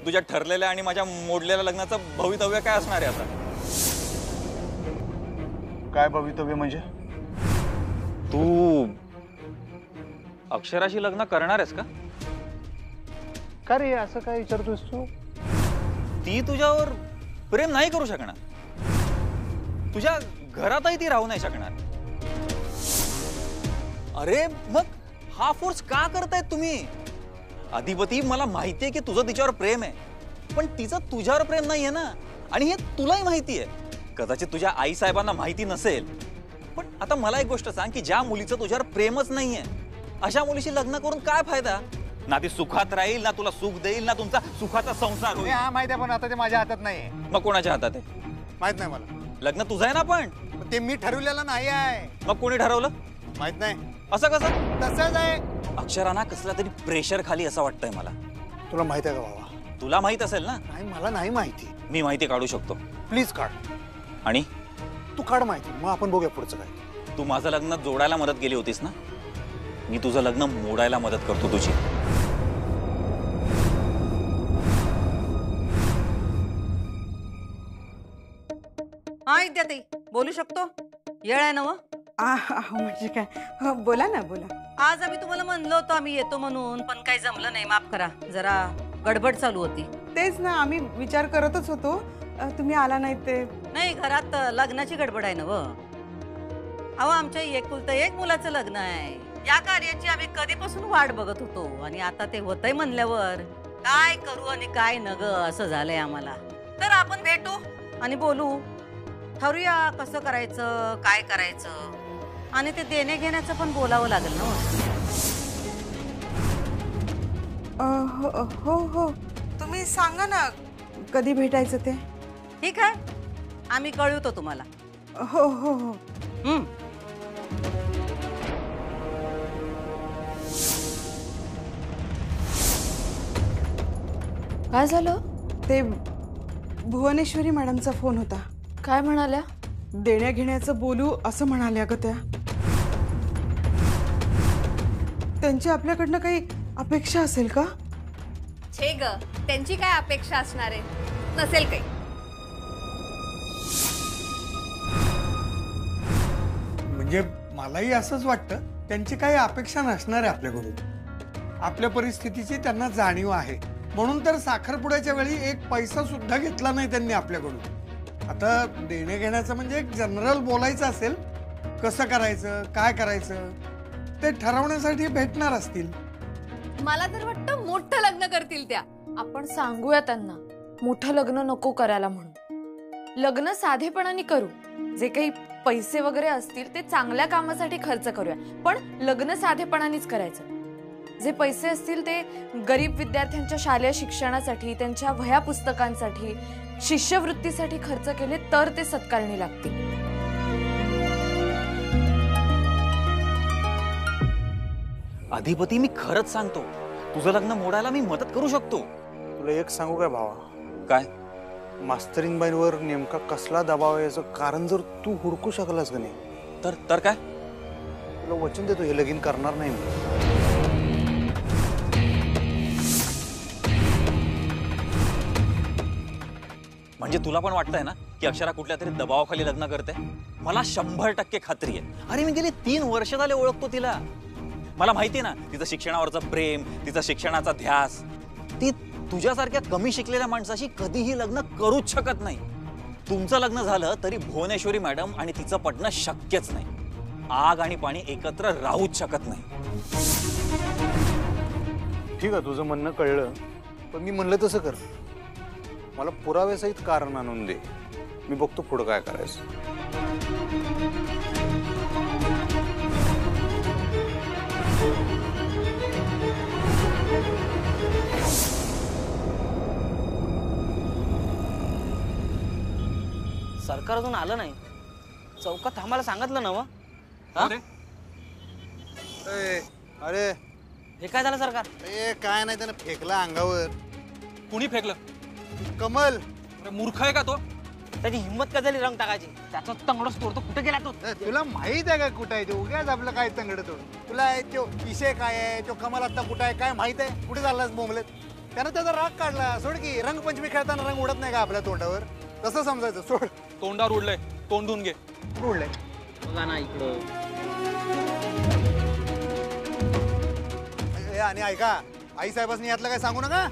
तुझ्या ठरलेल्या आणि माझ्या मोडलेल्या लग्नाचं भवितव्य काय असणार आहे आता? काय भवितव्य म्हणजे? तू अक्षराशी लग्न करणार आहेस का? का रे असं काय विचारतोस तू? ती तुझ्यावर प्रेम नाही करू शकणार, तुझ्या घरातही ती राहू नाही शकणार. अरे मग हा फोर्स का करतायत तुम्ही? अधिपती, मला माहितीये की तुझं तिच्यावर प्रेम आहे, पण तिचं तुझ्यावर प्रेम नाहीये ना, आणि हे तुलाही माहिती आहे. कदाचित तुझ्या आई साहेबांना माहिती नसेल, पण आता मला एक गोष्ट सांग की ज्या मुलीचं तुझ्यावर प्रेमच नाहीये अशा मुलीशी लग्न करून काय फायदा? ना ती सुखात राहील, ना तुला सुख देईल, ना तुमचा सुखाचा संसार होईल. हा माहिती आहे, पण आता ते माझ्या हातात नाहीये. मग कोणाच्या हातात आहे? माहित नाही मला. लग्न तुझं आहे ना, पण ते मी ठरवलेलं नाही आहे. मग कोणी ठरवलं? माहित नाही. असं कसं? तसंच आहे. अक्षरांना कसला तरी प्रेशर खाली असं वाटतंय मला. तुला माहित आहे का बाबा? तुला माहित असेल ना. नाही, मला नाही माहिती. मी माहिती काढू शकतो. प्लीज काढ. आणि तू काढ माहिती, मग आपण बघूया पुढचं काय. तू माझं लग्न जोडायला मदत केली होतीस ना, मी तुझं लग्न मोडायला मदत करतो तुझी. हा विद्याताई, बोलू शकतो? येळ आहे ना? म्हणजे काय? बोला ना, बोला. आज आम्ही तुम्हाला म्हणलो होतो आम्ही येतो म्हणून, पण काही जमलं नाही, माफ करा. जरा गडबड चालू होती. तेच ना, आम्ही विचार करतच होतो, तुम्ही आला नाही ते. नाही, घरात लग्नाची गडबड आहे ना व. अहो, आमच्या एकुलतं एक मुलाचं लग्न आहे. या कार्याची आम्ही कधीपासून वाट बघत होतो, आणि आता ते होतंय म्हणल्यावर काय करू आणि काय नग असं झालंय आम्हाला. तर आपण भेटू आणि बोलू, ठरवूया कसं करायचं, काय करायचं, आणि ते देणे घेण्याचं पण बोलावं लागेल ना. हो हो, तुम्ही सांगा ना कधी भेटायचं ते. ठीक आहे, आम्ही कळवतो तुम्हाला. हो हो हो. काय झालं? ते भुवनेश्वरी मॅडमचा फोन होता. काय म्हणाल्या? देण्या घेण्याचं बोलू असं म्हणाल्या ग त्या. त्यांची आपल्याकडनं काही अपेक्षा असेल का? छे ग, त्यांची काय अपेक्षा असणार आहे? नसेल काही. म्हणजे मलाही असंच वाटतं, त्यांची काही अपेक्षा नसणार आहे आपल्याकडून. आपल्या परिस्थितीची त्यांना जाणीव आहे, म्हणून तर साखरपुड्याच्या वेळी एक पैसा सुद्धा घेतला नाही त्यांनी आपल्याकडून. आता देणे घेण्याचं म्हणजे एक जनरल बोलायचं असेल, कसं करायचं, काय करायचं ते ठरवण्यासाठी भेटणार असतील. मला तर वाटतं मोठं लग्न करतील त्या. आपण सांगूया त्यांना मोठं लग्न नको करायला म्हणून. लग्न साधेपणाने करू. जे काही पैसे वगैरे असतील ते चांगल्या कामासाठी खर्च करूया, पण लग्न साधेपणानेच करायचं. जे पैसे असतील ते गरीब विद्यार्थ्यांच्या शालेय शिक्षणासाठी, त्यांच्या वह्या पुस्तकांसाठी, शिष्यवृत्तीसाठी खर्च केले तर ते सत्कारणी लागतील. अधिपती, मी खरंच सांगतो, तुझं लग्न मोडायला मी मदत करू शकतो. तुला एक सांगू काय भावा? काय? मास्तरीन बाईंवर नेमका कसला दबाव आहे याचं कारण जर तू हुडकू शकलास का नाही, तर काय? तुला वचन देतो, हे लगीन करणार नाही मी. म्हणजे तुला पण वाटतंय ना की अक्षरा कुठल्या तरी दबावाखाली लग्न करते? मला 100% खात्री आहे. अरे मी गेली 3 वर्ष झाले ओळखतो तिला. मला माहिती आहे ना तिचं शिक्षणावरचं प्रेम, तिचा शिक्षणाचा ध्यास. ती तुझ्यासारख्या कमी शिकलेल्या माणसाशी कधीही लग्न करूच शकत नाही. तुमचं लग्न झालं तरी भुवनेश्वरी मॅडम आणि तिचं पटणं शक्यच नाही. आग आणि पाणी एकत्र राहूच शकत नाही. ठीक आहे, तुझं म्हणणं कळलं, पण मी म्हणलं तसं कर. मला पुराव्यासहित कारण आणून दे, मी बघतो पुढं काय करायचं. सरकार अजून आलं नाही. चौकात थांबायला सांगितलं ना व? अरे हे काय झालं सरकार? काय नाही, त्यानं फेकला अंगावर. कुणी फेकलं? कमल. मूर्ख आहे का तो? त्याची हिंमत का झाली रंग टाकायची? त्याचा तंगडच तोडतो. कुठे गेला तो? तुला माहित आहे का कुठं आहे ते? उगाच आपलं काय तंगड तोड. तुला तो विषय काय आहे, तो कमल आता कुठं आहे काय माहित आहे? कुठे चाललास बोंबलेत? त्यानं त्याचा राग काढला. सोड की, रंगपंचमी खेळताना रंग उडत नाही का आपल्या तोंडावर, तसं समजायचं. सोड. तोंडावर उडलंय, तोंड धुवून घे. उडलंय. बघा ना इकडं. आणि ऐका, आई साहेबांनी यातलं काय सांगू नका.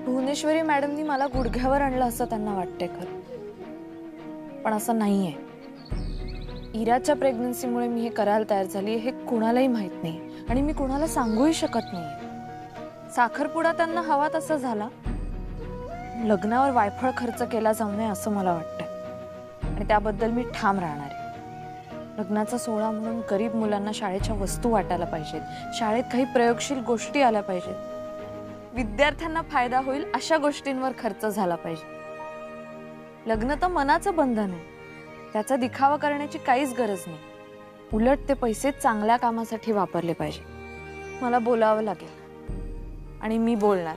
भुवनेश्वरी मॅडमनी मला गुडघ्यावर आणलं असं त्यांना वाटतंय खरं, पण असं नाहीये. इराच्या प्रेग्नन्सीमुळे मी हे करायला तयार झाली हे कुणालाही माहित नाही आणि मी कुणाला सांगूही शकत नाही. साखरपुडा त्यांना हवा तसा झाला, लग्नावर वायफळ खर्च केला जाऊ नये असं मला वाटतंय आणि त्याबद्दल मी ठाम राहणार आहे. लग्नाचा सोहळा म्हणून गरीब मुलांना शाळेच्या वस्तू वाटायला पाहिजेत, शाळेत काही प्रयोगशील गोष्टी आल्या पाहिजेत, विद्यार्थ्यांना फायदा होईल अशा गोष्टींवर खर्च झाला पाहिजे. लग्न तर मनाचं बंधन आहे, त्याचा दिखावा करण्याची काहीच गरज नाही. उलट ते पैसे चांगल्या कामासाठी वापरले पाहिजे. मला बोलावं लागेल आणि मी बोलणार.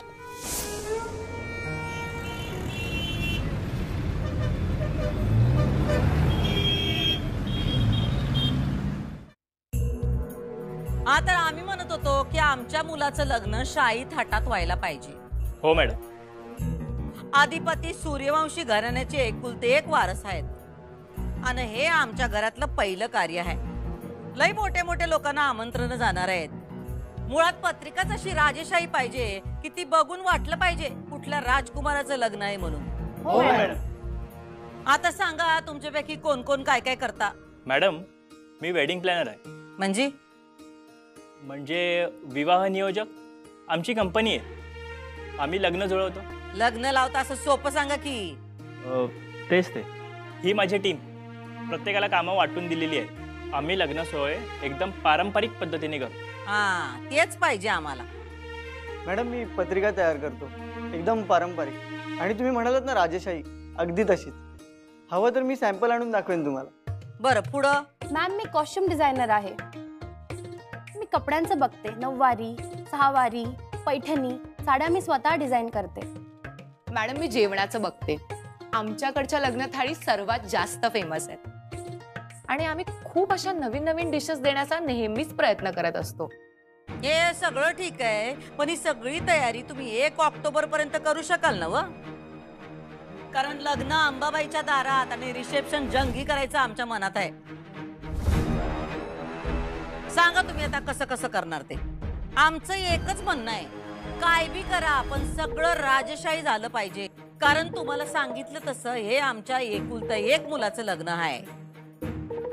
हा तर आम्ही म्हणत होतो की आमच्या मुलाचं लग्न शाही थाटात व्हायला पाहिजे. हो मॅडम. आदिपती सूर्यवंशी घराण्याचे एकुलते एक वारस आहेत आणि हे आमच्या घरातलं पहिलं कार्य आहे. लई मोठे मोठे लोकांना आमंत्रण जाणार आहेत. मुळात पत्रिकाच अशी राजेशाही पाहिजे की ती बघून वाटलं पाहिजे कुठल्या राजकुमाराचं लग्न आहे म्हणून. हो मॅडम. आता सांगा तुमच्यापैकी कोण कोण काय काय करता. मॅडम मी वेडिंग प्लॅनर आहे. म्हणजे विवाह नियोजक आमची कंपनी आहे. आम्ही लग्न जुळवतो. लग्न लावता असं सोपं सांगा की. तेच ते. ही माझी टीम प्रत्येकाला कामं वाटून दिलेली आहे. आम्ही लग्न सोहळे एकदम पारंपरिक पद्धतीने करतो. हा तेच पाहिजे आम्हाला. मॅडम मी पत्रिका तयार करतो एकदम पारंपरिक, आणि तुम्ही म्हणालात ना राजेशाही, अगदी तशीच. हवं तर मी सॅम्पल आणून दाखवेन तुम्हाला. बरं पुढं. मॅम मी कॉस्ट्युम डिझायनर आहे. मी कपड्यांचं बघते. नऊवारी, सहावारी, पैठणी साड्या मी स्वतः डिझाईन करते. मॅडम मी जेवणाचं बघते. आमच्याकडच्या लग्न थाळी सर्वात जास्त फेमस आहेत आणि आम्ही खूप अशा नवीन नवीन डिशेस देण्याचा नेहमीच प्रयत्न करत असतो. हे सगळं ठीक आहे, पण ही सगळी तयारी तुम्ही 1 ऑक्टोबर पर्यंत करू शकाल ना व? कारण लग्न अंबाबाईच्या दारात आणि रिसेप्शन जंगी करायचं आमच्या मनात आहे. सांगा तुम्ही आता कसं कसं करणार ते. आमचं एकच म्हणणं आहे, काय बी करा पण सगळं राजशाही झालं पाहिजे. कारण तुम्हाला सांगितलं तसं हे आमच्या एकुलतं एक मुलाचं लग्न आहे.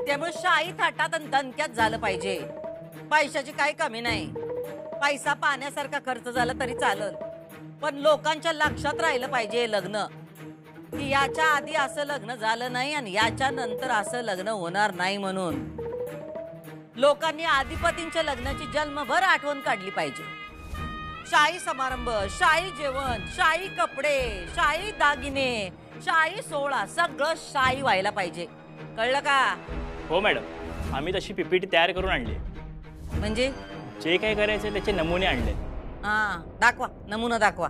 त्यामुळे शाही थाटात आणि दणक्यात झालं पाहिजे. पैशाची काही कमी नाही. पैसा पाण्यासारखा खर्च झाला तरी चालेल, पण लोकांच्या लक्षात राहिलं पाहिजे लग्न की याच्या आधी असं लग्न झालं नाही आणि याच्या नंतर असं लग्न होणार नाही. म्हणून लोकांनी आदिपतींच्या लग्नाची जन्मभर आठवण काढली पाहिजे. शाही समारंभ, शाही जेवण, शाही कपडे, शाही दागिने, शाही सोहळा सगळं शाही व्हायला पाहिजे. कळलं का? हो मॅडम. आम्ही तशी पीपीटी तयार करून आणली. म्हणजे जे काही करायचं त्याचे नमुने आणले. हा दाखवा, नमुना दाखवा.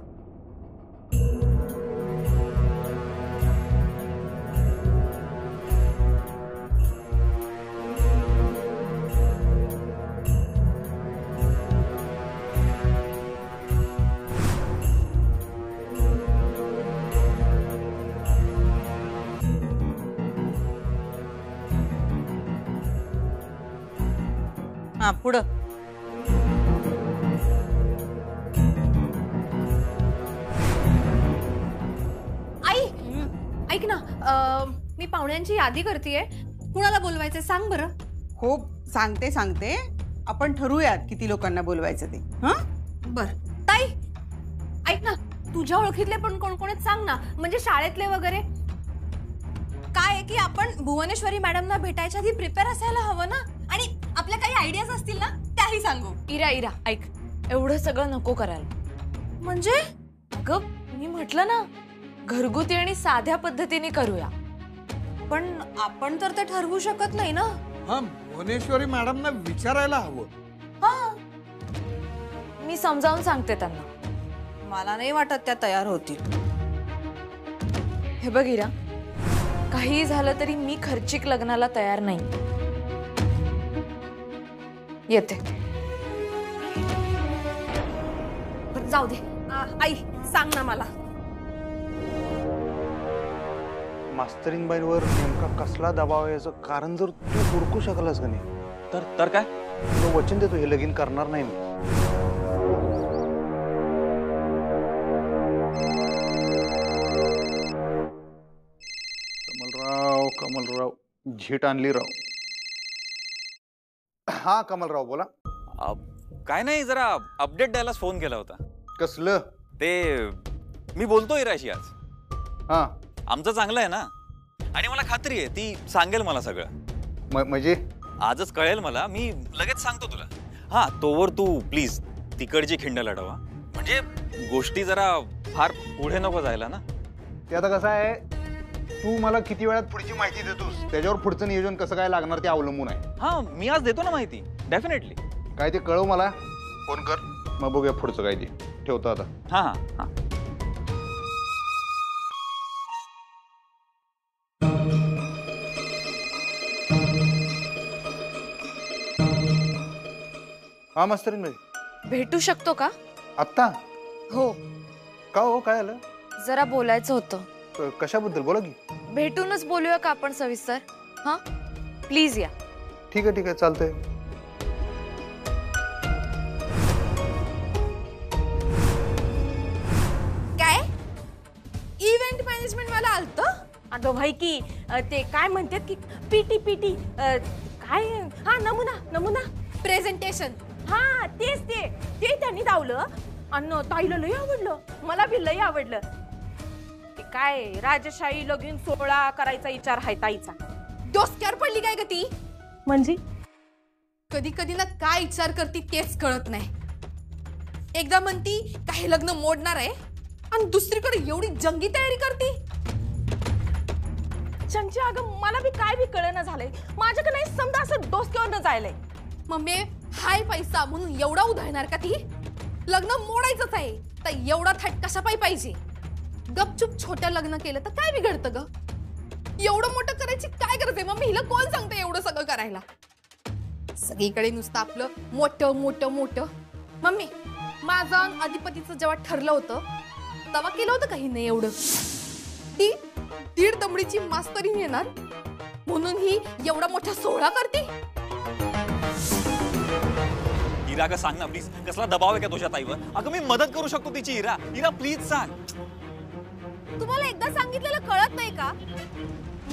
हा पुढं. आई ऐक ना, मी पाहुण्यांची यादी करतेय. कुणाला बोलवायचं सांग बरं. हो सांगते. आपण ठरवूयात किती लोकांना बोलवायचं ते. हा बर. ताई ऐक ना, तुझ्या ओळखीतले पण कोण कोण आहेत सांग ना, म्हणजे शाळेतले वगैरे. काय आहे की आपण भुवनेश्वरी मॅडमना भेटायच्या आधी प्रिपेअर असायला हवं ना, आणि आपल्या काही आयडियाज असतील ना त्याही सांगू. इरा ऐक, एवढं सगळं नको करायला. म्हणजे अगं मी म्हटलं ना, घरगुती आणि साध्या पद्धतीने करूया. पण आपण तर ते ठरवू शकत नाही ना. हा भुवनेश्वरी मॅडमना विचारायला हवं. हा, मी समजावून सांगते त्यांना. मला नाही वाटत त्या तयार होतील. हे बघ इरा, काही झालं तरी मी खर्चिक लग्नाला तयार नाही. येते. बरं, जाऊ दे. आई सांग ना मला. मास्तरीनबाईंवर नेमका कसला दबाव आहे याचं कारण जर तू हुडकू शकलास का नाही तर काय? तुला वचन देतो हे लगीन करणार नाही मी. कमलराव झीट आणली राव. हा कमलराव बोला. काय नाही, जरा अपडेट द्यायलाच फोन केला होता. कसलं? ते मी बोलतो इराशी आज. हा, आमचं चांगलं आहे ना, आणि मला खात्री आहे ती सांगेल मला सगळं. म्हणजे आजच कळेल मला, मी लगेच सांगतो तुला. हा, तोवर तू प्लीज तिकडची खिंड लढवा, म्हणजे गोष्टी जरा फार पुढे नको जायला ना. ते आता कसं आहे, तू मला किती वेळात पुढची माहिती देतोस त्याच्यावर पुढचं नियोजन कसं काय लागणार ते अवलंबून आहे. हा, मी आज देतो ना माहिती, डेफिनेटली. काय ते कळव मला, फोन कर, मग बघूया पुढचं काय ते. ठेवतो आता. हा हा हा. हा मास्तरीन बाई, भेटू शकतो का? आत्ता? हो, का हो, काय आलं? जरा बोलायचं होतं. कशाबद्दल बोला की. भेटूनच बोलूया का आपण सविस्तर? हा, प्लीज या. ठीक आहे चालतंय. काय इव्हेंट मॅनेजमेंट वाला आलत? अगं भाई की ते काय म्हणतात की पीटी काय, हा नमुना प्रेझेंटेशन. हा तेच ते त्यांनी दावलं आणि ताईला लय आवडलं, मला बी लय आवडलं. काय राजशाही लगीन सोहळा करायचा विचार आहे ताईचा. डोसक्यावर पडली काय ग ती? म्हणजे कधी कधी ना काय विचार करती तेच कळत नाही. एकदा म्हणती काही लग्न मोडणार आहे आणि दुसरीकडे एवढी जंगी तयारी करती. चंची अगं मला बी काय बी कळेना झालंय. माझ्याकडे नाही समजा असं डोसक्यावर न जायलंय. मम्मी हाय पैसा म्हणून एवढा उधळणार का ती? लग्न मोडायचंच आहे तर एवढा थाट कशा पाहिजे? गपचूप छोट्या लग्न केलं तर काय बिघडतं ग? एवढं मोठं करायची काय गरज आहे मम्मी? हिला कोण सांगते एवढं सगळं करायला? सगळीकडे नुसतं आपलं मोठं मोठं मोठं. मम्मी माझं अधिपतीचं जेव्हा ठरलं होतं तेव्हा केलं होतं काही नाही एवढं. ती 1.5 दमडीची मास्तरीन येणार म्हणून ही एवढा मोठा सोहळा करते. इरा, का सांग ना प्लीज, कसला दबाव आहे का तुझ्या ताईवर? अगं मी मदत करू शकतो तिची. इरा प्लीज सांग. तुम्हाला एकदा सांगितलेलं कळत नाही का?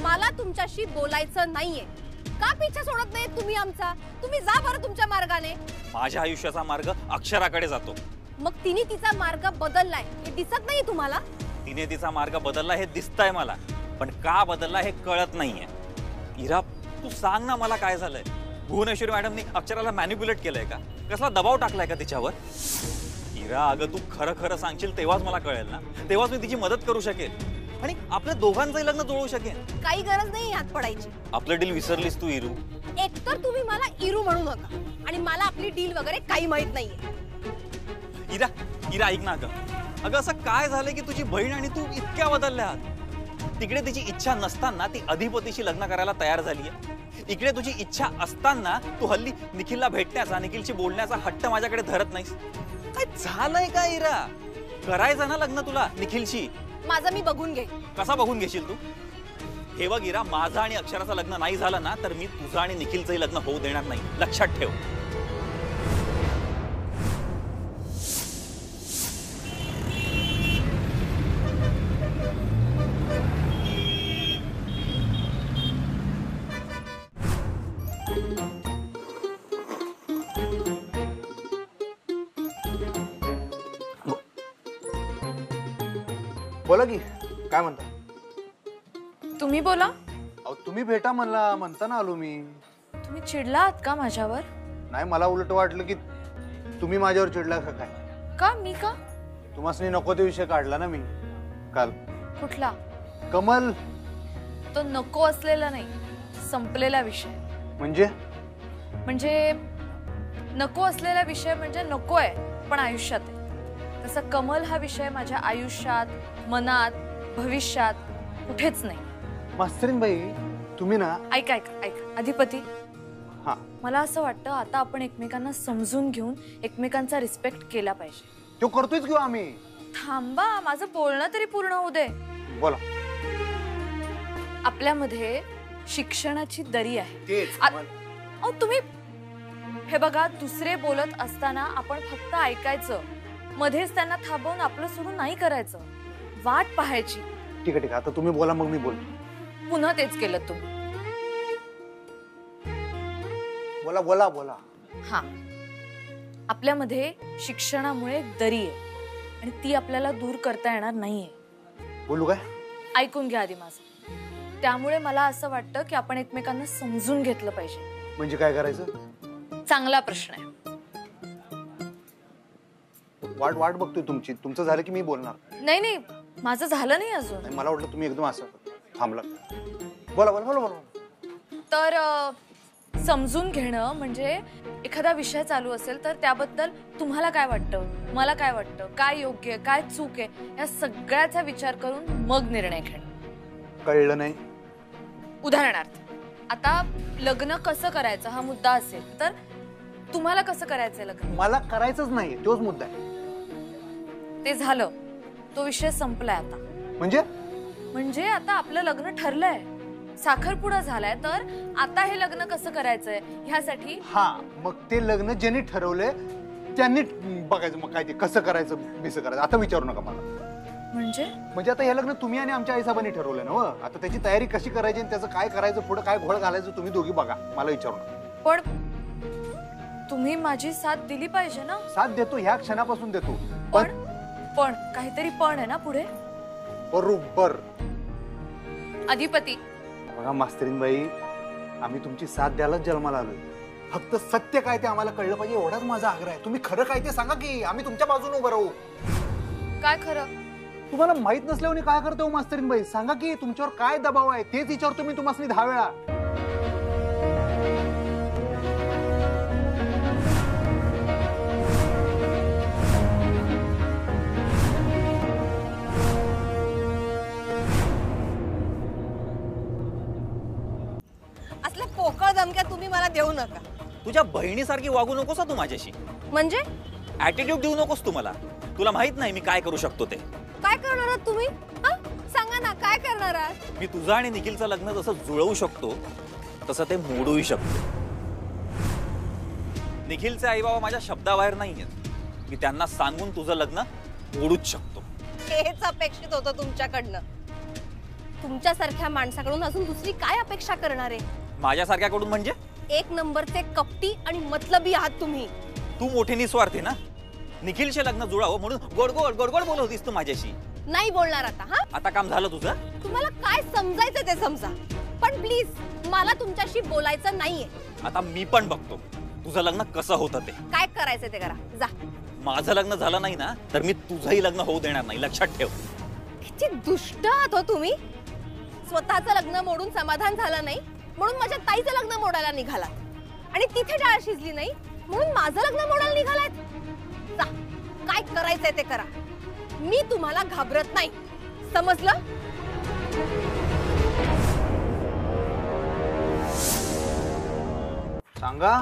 मला तुमच्याशी बोलायचं नाहीये. का पिछा सोडत नाही तुम्ही आमचा? तुम्ही जा बरं तुमच्या मार्गाने. माझ्या आयुष्याचा मार्ग अक्षराकडे जातो. मग तिने तिचा मार्ग बदललाय हे दिसत नाही तुम्हाला? तिने तिचा मार्ग बदलला हे दिसतंय मला, पण का बदलला हे कळत नाहीये. इरा, तू सांग ना मला काय झालंय? भुवनेश्वरी मॅडमनी अक्षराला मॅनिप्युलेट केलंय का? कसला दबाव टाकलाय का तिच्यावर? इरा, अगं तू खरं खरं सांगशील तेव्हाच मला कळेल ना, तेव्हाच मी तिची मदत करू शकेल आणि आपल्या दोघांचंही लग्न जुळवू शकेन. काही गरज नाही हात पडायची. आपलं डील विसरलीस तू इरू. एकतर तुम्ही मला इरू म्हणू नका आणि मला आपली डील वगैरे काही माहित नाहीये. इरा ऐक ना अगं असं काय झालंय की तुझी बहीण आणि तू इतक्या बदलल्या आहात? तिकडे तिची इच्छा नसताना ती अधिपतीशी लग्न करायला तयार झालीये. इकडे तुझी इच्छा असताना तू हल्ली निखिलला भेटण्याचा, निखिलशी बोलण्याचा हट्ट माझ्याकडे धरत नाहीस. काय झालंय का इरा? करायचं ना लग्न तुला निखिलशी? माझं मी बघून घे. कसा बघून घेशील तू? हे बघ इरा, माझं आणि अक्षराचं लग्न नाही झालं ना तर मी तुझं आणि निखिलचंही लग्न होऊ देणार नाही, लक्षात ठेव. बोला की, काय म्हणता? तुम्ही बोला. अहो तुम्ही भेटा म्हणताना आलो मी. तुम्ही चिडला आहात का माझ्यावर? नाही, मला उलट वाटलं की तुम्ही माझ्यावर चिडला का काय. का? मी का? तुम्हाला नको ते विषय काढला ना मी काल. कुठला? कमल. तो नको असलेला नाही, संपलेला विषय. म्हणजे नको असलेला विषय म्हणजे नको आहे पण आयुष्यात आहे, तसं कमल हा विषय माझ्या आयुष्यात, मनात, भविष्यात कुठेच नाही. मास्तरीनबाई तुम्ही ना ऐका ऐका ऐका अधिपती, हा मला असं वाटतं आता आपण एकमेकांना समजून घेऊन एकमेकांचा रिस्पेक्ट केला पाहिजे. तो करतोयच किंवा आम्ही. थांबा, माझं बोलणं तरी पूर्ण होऊ दे. बोला. आपल्यामध्ये शिक्षणाची दरी आहे. तेच अहो तुम्ही हे बघा, दुसरे बोलत असताना आपण फक्त ऐकायचं, मध्येच त्यांना थांबवून आपलं सुरू नाही करायचं, वाट पाहायची. ठीक आहे ठीक आहे, आता तुम्ही बोला मग मी बोल. पुन्हा तेच केलं तुम्ही. बोला बोला बोला. हा, आपल्यामध्ये शिक्षणामुळे एक दरी आहे आणि ती आपल्याला दूर करता येणार नाहीये. बोलू काय? ऐकून घ्या आधी माझं. त्यामुळे मला असं वाटतं की आपण एकमेकांना समजून घेतलं पाहिजे. म्हणजे काय करायचं? चांगला प्रश्न आहे. वाट वाट बघतोय तुमची. तुमचं झालं की मी बोलणार. नाही नाही, माझं झालं नाही अजून. नाही, मला वाटलं तुम्ही एकदम असं थांबला. बोला बोला बोला बोला. तर समजून घेणं म्हणजे एखादा विषय चालू असेल तर त्याबद्दल तुम्हाला काय वाटतं, मला काय वाटतं, काय योग्य आहे, काय चूक आहे, या सगळ्याचा विचार करून मग निर्णय घेणं. कळलं नाही? उदाहरणार्थ, आता लग्न कसं करायचं हा मुद्दा असेल तर तुम्हाला कसं करायचंय लग्न? मला करायचंच नाही, तोच मुद्दा आहे. ते झालं, तो विषय संपलाय आता. म्हणजे आता आपलं लग्न ठरलंय, साखरपुडा झालाय, तर आता हे लग्न कसं करायचंय ह्यासाठी. हा, मग ते लग्न ज्यांनी ठरवलंय त्यांनी बघायचं मग काय ते कसं करायचं बिसं करायचं. आता विचारू नका मला. म्हणजे आता हे लग्न तुम्ही आणि आमच्या आईसाहेबांनी ठरवलंय ना. आता त्याची तयारी कशी करायची आणि त्याचं काय करायचं, पुढे काय घोळ घालायचं तुम्ही दोघी बघा, मला विचारू नका. पण तुम्ही माझी साथ दिली पाहिजे ना. साथ देतो, ह्या क्षणापासून देतो. पण काहीतरी पण आहे ना पुढे. बरोबर. अधिपती बघा मास्तरीनबाई, आम्ही तुमची साथ द्यायलाच जन्माला आलोय. फक्त सत्य काय ते आम्हाला कळलं पाहिजे, एवढाच माझा आग्रह आहे. तुम्ही खरं काय ते सांगा की आम्ही तुमच्या बाजूने उभं राहू. काय खरं? तुम्हाला माहित नसल्यावर काय करतो मास्तरीनबाई? सांगा की तुमच्यावर काय दबाव आहे, तेच विचारतो मी तुम्हाला 10 वेळा. असल्या पोकळ धमक्या तुम्ही मला देऊ नका. तुझ्या बहिणीसारखी वागू नकोस तू माझ्याशी. म्हणजे ऍटिट्यूड देऊ नकोस तू मला. तुला माहित नाही मी काय करू शकतो ते. काय करणार आहात तुम्ही? सांगा ना, काय करणार आहात? मी तुझं आणि निखिलचं लग्न जसं जुळवू शकतो तसं ते मोडूही शकतो. निखिलचे आई बाबा माझ्या शब्दाबाहेर नाहीयेत. मी त्यांना सांगून तुझं लग्न मोडूच शकतो. हेच अपेक्षित होतं तुमच्याकडनं. तुमच्यासारख्या माणसाकडून अजून दुसरी काय अपेक्षा करणार आहे? माझ्यासारख्याकडून म्हणजे? एक नंबरचे कपटी आणि मतलबी आहात तुम्ही. तू मोठी निस्वार्थी ना. निखिलचे लग्न जुळावं म्हणून गोडगोड गोडगोड बोलत होतीस तू माझ्याशी. नाही बोलणार आता. हा, आता काम झालं तुझं. तुम्हाला काय समजायचं ते समजा, पण प्लीज मला तुमच्याशी बोलायचं नाहीये. आता मी पण बघतो तुझं लग्न कसं होतं ते. काय करायचं ते करा, जा. माझं लग्न झालं नाही ना तर मी तुझंही लग्न होऊ देणार नाही, लक्षात ठेव. किती दुष्ट आहात हो तुम्ही. स्वतःचं लग्न मोडून समाधान झालं नाही म्हणून माझ्या ताईचं लग्न मोडायला निघाला, आणि तिथे डाळ शिजली नाही म्हणून माझं लग्न मोडायला निघालात. जा, काय करायचंय ते करा. मी तुम्हाला घाबरत नाही, समजलं? सांगा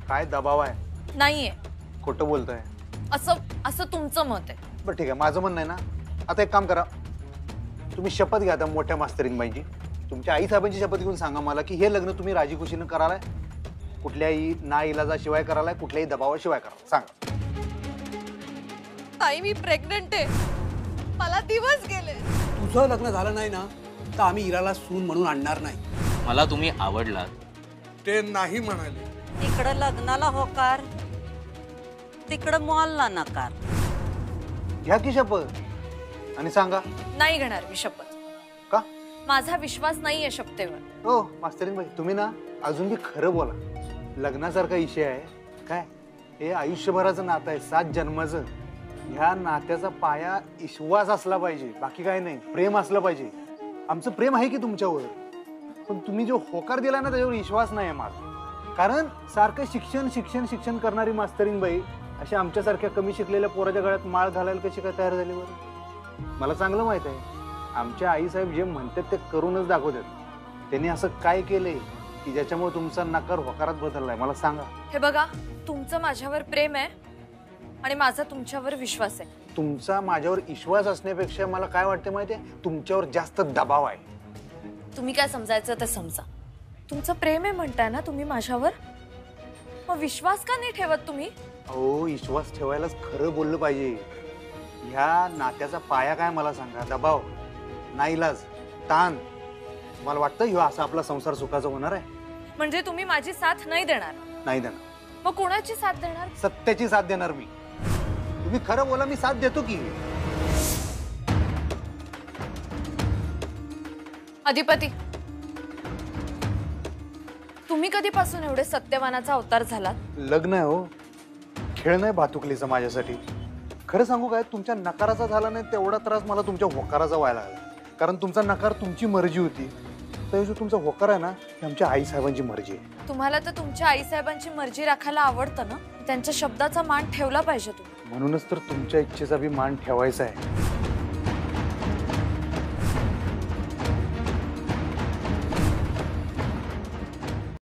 काय दबाव आहे? नाहीये. खोटं बोलताय. असं तुमचं मत आहे. बरं ठीक आहे, माझं म्हणणं आहे ना. आता एक काम करा, तुम्ही शपथ घ्या आता मोठ्या मास्तरीनबाईंची. तुमच्या आई साहेबांची शपथ घेऊन सांगा मला की हे लग्न तुम्ही राजी खुशीनं करालाय, कुठल्याही ना इलाजाशिवाय करालाय, कुठल्याही दबावाशिवाय करालाय. सांगा. ताई, मी प्रेग्नंट आहे. मला दिवस गेले. तुझं लग्न झालं नाही ना तर आम्ही इराला सून म्हणून आणणार नाही. मला तुम्ही आवडलात. ते नाही म्हणाले. इकडं लग्नाला होकार, तिकडं मॉलला नकार. घ्या की शपथ आणि सांगा. नाही घेणार मी शपथ. का? माझा विश्वास नाहीये शपथेवर. हो मास्तरीनबाई, तुम्ही ना अजून बी खरं बोला. लग्नासारखा विषय आहे काय? हे आयुष्यभराचं नातं आहे, 7 जन्माचं. ह्या नात्याचा पाया विश्वास असला पाहिजे, बाकी काय नाही. प्रेम असलं पाहिजे. आमचं प्रेम आहे की तुमच्यावर, पण तुम्ही जो होकार दिला ना त्याच्यावर विश्वास नाही आहे माझा. कारण सारखं शिक्षण शिक्षण शिक्षण करणारी मास्तरीन बाई अशा आमच्यासारख्या कमी शिकलेल्या पोराच्या गळ्यात माळ घालायला कशी काय तयार झाली बरं? मला चांगलं माहित आहे आमच्या आईसाहेब जे म्हणतात ते करूनच दाखवतात. त्यांनी असं काय केलंय की ज्याच्यामुळे तुमचा नकार होकारात बदललाय? मला सांगा. हे बघा, तुमचं माझ्यावर प्रेम आहे आणि माझा तुमच्यावर विश्वास आहे. तुमचा माझ्यावर विश्वास असण्यापेक्षा मला काय वाटतं माहितीये, तुमच्यावर जास्त दबाव आहे. तुम्ही काय समजायचं ते समजा. तुमचं प्रेम आहे म्हणताय ना तुम्ही माझ्यावर, मग विश्वास का नाही ठेवत तुम्ही? अहो, विश्वास ठेवायलाच खरं बोललं पाहिजे. ह्या नात्याचा पाया काय मला सांगा? दबाव, नाईलाज, ताण. मला वाटतं ह्यो असा आपला संसार सुखाचा होणार आहे? म्हणजे तुम्ही माझी साथ नाही देणार? नाही देणार. मग कोणाची साथ देणार? सत्याची साथ देणार मी. तुम्ही खरं बोला, मी साथ देतो की. अधिपती, तुम्ही कधीपासून एवढे सत्यवानाचा अवतार झालात? लग्न आहे हो, खेळ नाही भातुकलीचा माझ्यासाठी. खरं सांगू काय, तुमच्या नकाराचा झाला नाही तेवढा त्रास मला तुमच्या होकाराचा व्हायला लागला. कारण तुमचा नकार तुमची मर्जी होती, तर जो तुमचा होकार आहे ना ते आमच्या आईसाहेबांची मर्जी आहे. तुम्हाला तर तुमच्या आईसाहेबांची मर्जी राखायला आवडतं ना, त्यांच्या शब्दाचा मान ठेवला पाहिजे तुम्ही. म्हणूनच तर तुमच्या इच्छेचा बी मान ठेवायचा आहे.